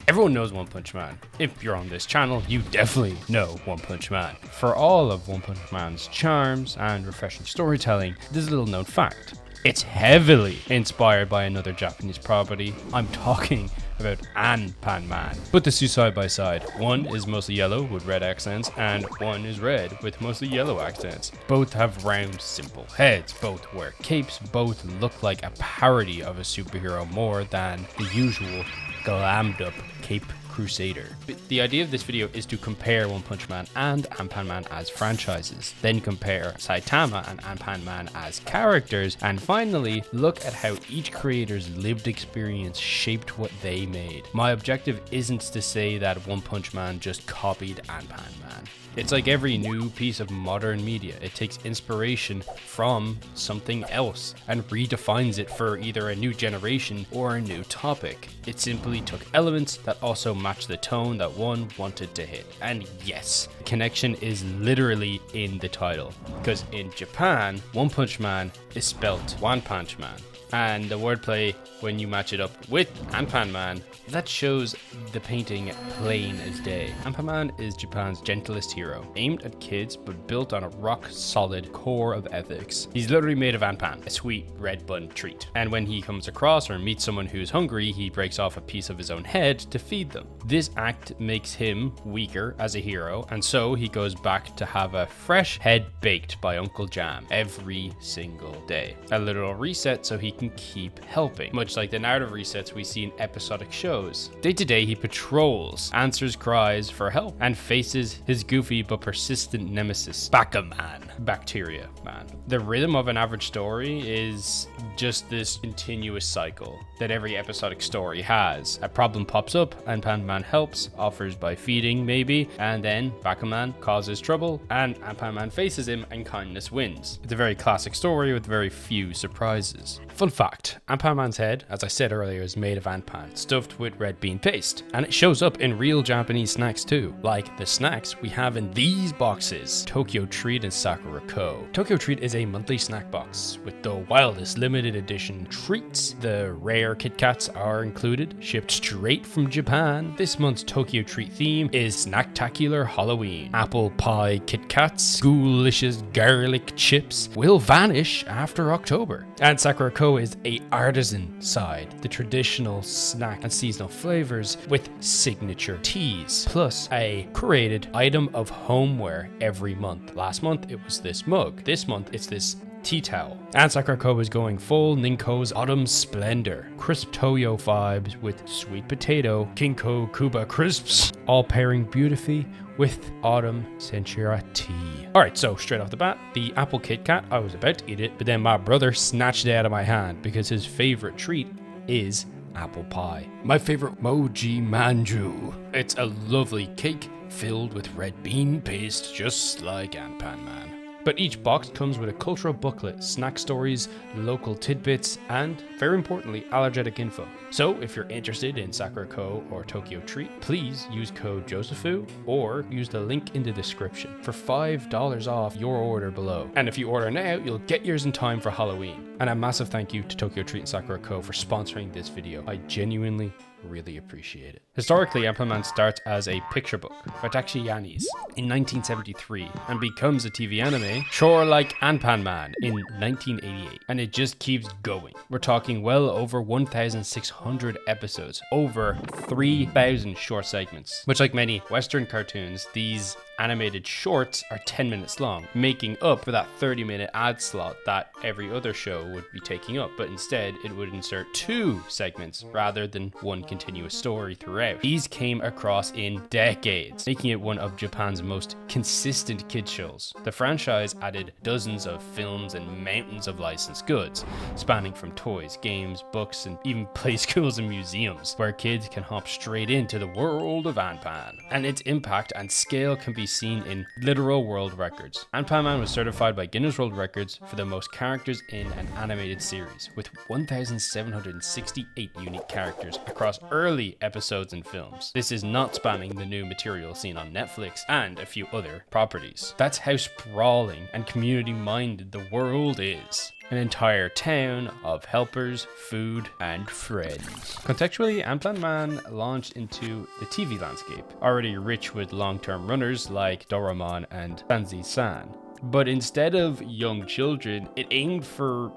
Everyone knows One Punch Man. If you're on this channel, you definitely know One Punch Man. For all of One Punch Man's charms and refreshing storytelling, there's a little known fact. It's heavily inspired by another Japanese property. I'm talking about AnPanMan. Put the two side by side. One is mostly yellow with red accents, and one is red with mostly yellow accents. Both have round, simple heads. Both wear capes. Both look like a parody of a superhero more than the usual glammed up cape crusader. The idea of this video is to compare One Punch Man and AnPanMan as franchises, then compare Saitama and AnPanMan as characters, and finally look at how each creator's lived experience shaped what they made. My objective isn't to say that One Punch Man just copied AnPanMan. It's like every new piece of modern media. It takes inspiration from something else and redefines it for either a new generation or a new topic. It simply took elements that also match the tone that one wanted to hit. And yes, the connection is literally in the title, because in Japan, One Punch Man is spelt One Punch Man. And the wordplay, when you match it up with AnPanMan, that shows the painting plain as day. AnPanMan is Japan's gentlest hero, aimed at kids but built on a rock-solid core of ethics. He's literally made of Anpan, a sweet red bun treat. And when he comes across or meets someone who's hungry, he breaks off a piece of his own head to feed them. This act makes him weaker as a hero, and so he goes back to have a fresh head baked by Uncle Jam every single day. A literal reset so he can keep helping, much like the narrative resets we see in episodic shows. Day to day, he patrols, answers cries for help, and faces his goofy but persistent nemesis, Bacteria Man. The rhythm of an average story is just this continuous cycle that every episodic story has. A problem pops up, and AnPanMan helps, offers by feeding maybe, and then Bacteria causes trouble, and AnPanMan faces him, and kindness wins. It's a very classic story with very few surprises. Fun fact, AnPanMan's head, as I said earlier, is made of Anpan, stuffed with red bean paste, and it shows up in real Japanese snacks too, like the snacks we have in these boxes, Tokyo Treat and Sakura Co. Tokyo Treat is a monthly snack box with the wildest limited edition treats. The rare Kit Kats are included, shipped straight from Japan. This month's Tokyo Treat theme is Snacktacular Halloween. Apple pie Kit Kats, Schoolicious garlic chips will vanish after October. And Sakura Co is a artisan side, the traditional snack and seasonal flavors with signature teas, plus a curated item of homeware every month. Last month it was this mug. This month it's this tea towel. And Sakura Co is going full Ninko's Autumn Splendor. Crisp Toyo vibes with sweet potato, Kinko Kuba crisps, all pairing beautifully with Autumn Centura tea. Alright, so straight off the bat, the apple Kit Kat, I was about to eat it, but then my brother snatched it out of my hand because his favorite treat is apple pie. My favorite Moji Manju. It's a lovely cake filled with red bean paste, just like AnPanMan. But each box comes with a cultural booklet, snack stories, local tidbits, and, very importantly, allergenic info. So if you're interested in Sakura Co or Tokyo Treat, please use code Josephu or use the link in the description for $5 off your order below. And if you order now, you'll get yours in time for Halloween. And a massive thank you to Tokyo Treat and Sakura Co for sponsoring this video. I genuinely really appreciate it. Historically, AnPanMan starts as a picture book by Takeshi Yannis in 1973 and becomes a TV anime, Sure Like AnPanMan, in 1988. And it just keeps going. We're talking well over 1,600 episodes, over 3,000 short segments. Much like many Western cartoons, these animated shorts are 10 minutes long, making up for that 30-minute ad slot that every other show would be taking up, but instead it would insert 2 segments rather than one continuous story throughout. These came across in decades, making it one of Japan's most consistent kid shows. The franchise added dozens of films and mountains of licensed goods, spanning from toys, games, books, and even play schools and museums, where kids can hop straight into the world of Anpan. And its impact and scale can be seen in literal world records. AnPanMan was certified by Guinness World Records for the most characters in an animated series, with 1,768 unique characters across early episodes and films. This is not spanning the new material seen on Netflix and a few other properties. That's how sprawling and community-minded the world is. an entire town of helpers, food, and friends. Contextually, AnPanMan launched into the TV landscape, already rich with long-term runners like Doraemon and Sanzi-san. But instead of young children, it aimed for,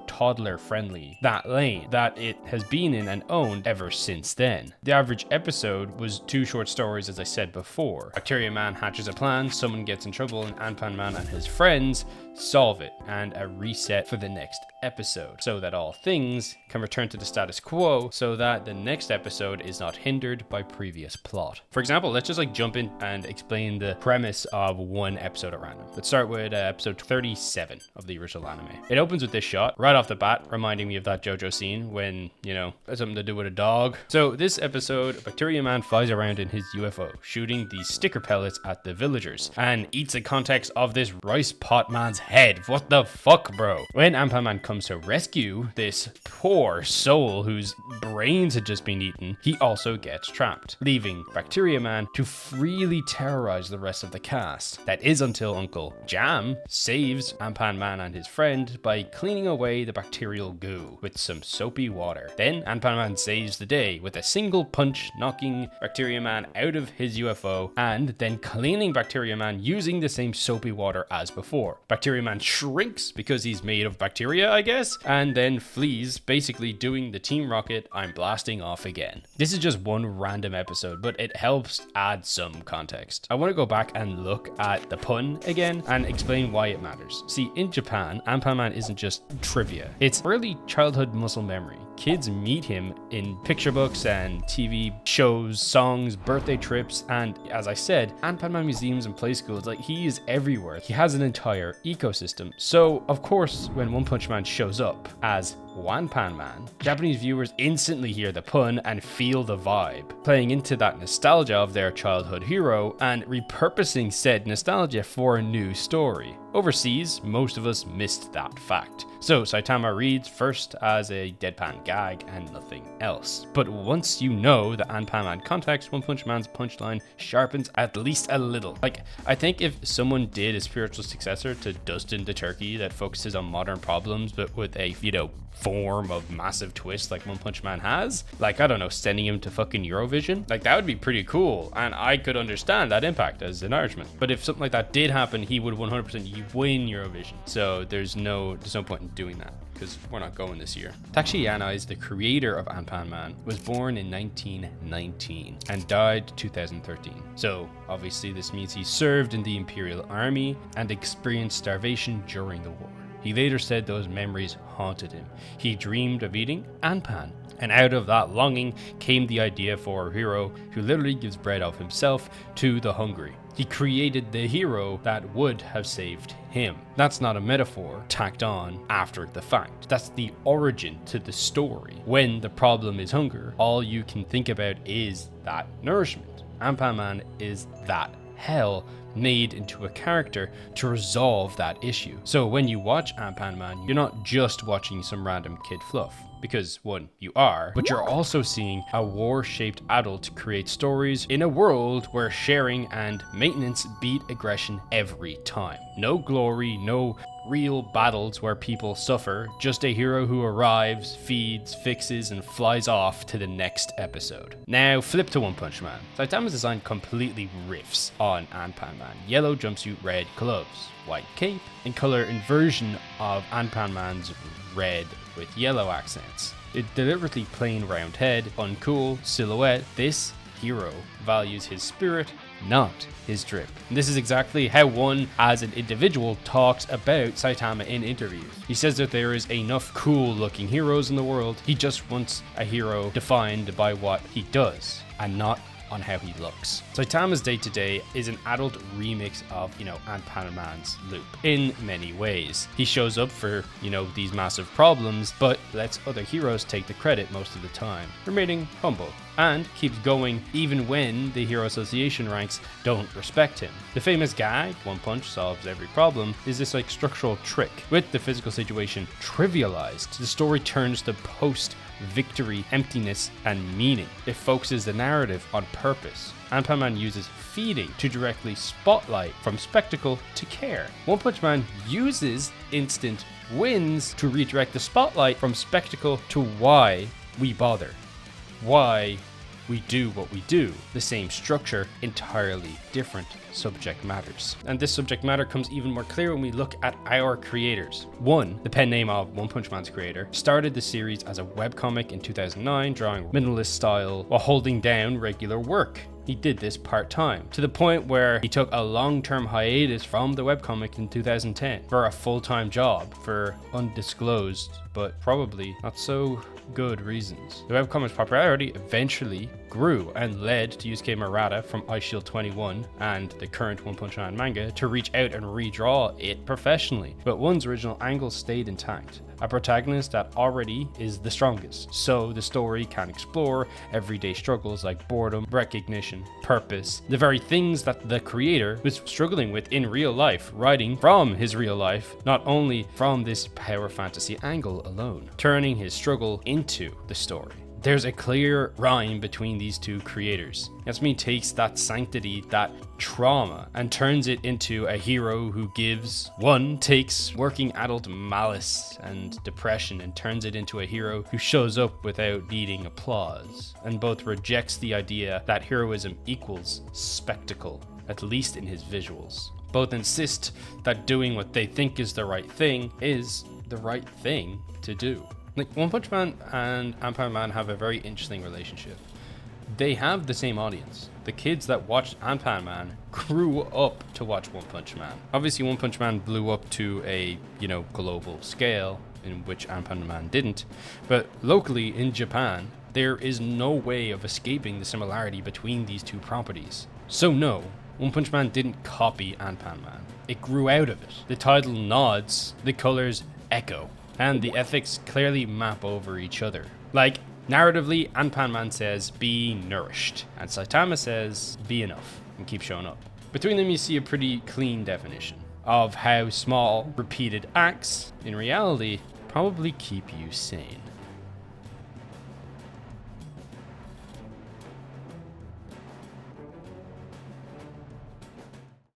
toddler friendly, that lane that it has been in and owned ever since then. The average episode was 2 short stories, as I said before. Bacteria Man hatches a plan, someone gets in trouble, and AnPanMan and his friends solve it, and a reset for the next episode, so that all things can return to the status quo, so that the next episode is not hindered by previous plot. For example, let's just jump in and explain the premise of one episode at random. Let's start with episode 37 of the original anime. It opens with this shot right off the bat, reminding me of that JoJo scene when, has something to do with a dog. So this episode, Bacteria Man flies around in his UFO, shooting these sticker pellets at the villagers, and eats the context of this rice pot man's head. What the fuck, bro? When AnPanMan comes to rescue this poor soul whose brains had just been eaten, he also gets trapped, leaving Bacteria Man to freely terrorize the rest of the cast. That is until Uncle Jam saves AnPanMan and his friend by cleaning away the bacterial goo with some soapy water. Then AnPanMan saves the day with a single punch, knocking Bacteria Man out of his UFO and then cleaning Bacteria Man using the same soapy water as before. Bacteria Man shrinks because he's made of bacteria, I guess, and then flees, basically doing the Team Rocket "I'm blasting off again." This is just one random episode, but it helps add some context. I want to go back and look at the pun again and explain why it matters. See, in Japan, AnPanMan isn't just trivia. It's early childhood muscle memory. Kids meet him in picture books and TV shows, songs, birthday trips, and as I said, AnPanMan museums and play schools, he is everywhere. He has an entire ecosystem. So, of course, when One Punch Man shows up as AnPanMan, Japanese viewers instantly hear the pun and feel the vibe, playing into that nostalgia of their childhood hero and repurposing said nostalgia for a new story. Overseas, most of us missed that fact. So Saitama reads first as a deadpan gag and nothing else. But once you know the AnPanMan context, One Punch Man's punchline sharpens at least a little. I think if someone did a spiritual successor to Dustin the Turkey that focuses on modern problems but with a, form of massive twist like One Punch Man has, I don't know, sending him to fucking Eurovision, that would be pretty cool, and I could understand that impact as an Irishman. But if something like that did happen, he would 100% win Eurovision. So there's no point in doing that, because we're not going this year. Takeshi Yanai, the creator of AnPanMan, was born in 1919 and died 2013. So obviously this means he served in the Imperial Army and experienced starvation during the war. He later said those memories haunted him. He dreamed of eating AnPan, and out of that longing came the idea for a hero who literally gives bread of himself to the hungry. He created the hero that would have saved him. That's not a metaphor tacked on after the fact. That's the origin to the story. When the problem is hunger, all you can think about is that nourishment. AnPanMan is that hell made into a character to resolve that issue. So when you watch AnPanMan, you're not just watching some random kid fluff. Because one, you are, but you're also seeing a war-shaped adult create stories in a world where sharing and maintenance beat aggression every time. No glory, no real battles where people suffer, just a hero who arrives, feeds, fixes, and flies off to the next episode. Now flip to One Punch Man. Saitama's design completely riffs on AnPanMan. Yellow jumpsuit, red gloves, white cape, and color inversion of AnPanMan's red with yellow accents. A deliberately plain round head, uncool silhouette. This hero values his spirit, not his drip. And this is exactly how one as an individual talks about Saitama in interviews. He says that there is enough cool looking heroes in the world. He just wants a hero defined by what he does and not on how he looks. Saitama's day-to-day is an adult remix of, AnPanMan's loop in many ways. He shows up for, these massive problems, but lets other heroes take the credit most of the time, remaining humble and keeps going even when the Hero Association ranks don't respect him. The famous gag, one punch solves every problem, is this like structural trick. With the physical situation trivialized, the story turns to post-victory emptiness and meaning. It focuses the narrative on purpose. AnPanMan uses feeding to directly spotlight from spectacle to care. One Punch Man uses instant wins to redirect the spotlight from spectacle to why we bother, why we do what we do. The same structure, entirely different subject matters. And this subject matter comes even more clear when we look at our creators. One, the pen name of One Punch Man's creator, started the series as a webcomic in 2009, drawing minimalist style while holding down regular work. He did this part-time, to the point where he took a long-term hiatus from the webcomic in 2010 for a full-time job for undisclosed, but probably not so good reasons. The webcomic's popularity eventually grew and led to Yusuke Murata from Ice Shield 21 and the current One Punch Man manga to reach out and redraw it professionally. But One's original angle stayed intact, a protagonist that already is the strongest, so the story can explore everyday struggles like boredom, recognition, purpose, the very things that the creator was struggling with in real life, writing from his real life, not only from this power fantasy angle alone, turning his struggle into the story. There's a clear rhyme between these two creators. Yasmin takes that sanctity, that trauma, and turns it into a hero who gives. One takes working adult malice and depression and turns it into a hero who shows up without needing applause, and both rejects the idea that heroism equals spectacle, at least in his visuals. Both insist that doing what they think is the right thing is the right thing to do. Like, One Punch Man and AnPanMan have a very interesting relationship. They have the same audience. The kids that watched AnPanMan grew up to watch One Punch Man. Obviously, One Punch Man blew up to a, global scale, in which AnPanMan didn't. But locally in Japan, there is no way of escaping the similarity between these two properties. So no, One Punch Man didn't copy AnPanMan. It grew out of it. The title nods, the colors echo, and the ethics clearly map over each other. Like, narratively, AnPanMan says, be nourished, and Saitama says, be enough, and keep showing up. Between them, you see a pretty clean definition of how small, repeated acts, in reality, probably keep you sane.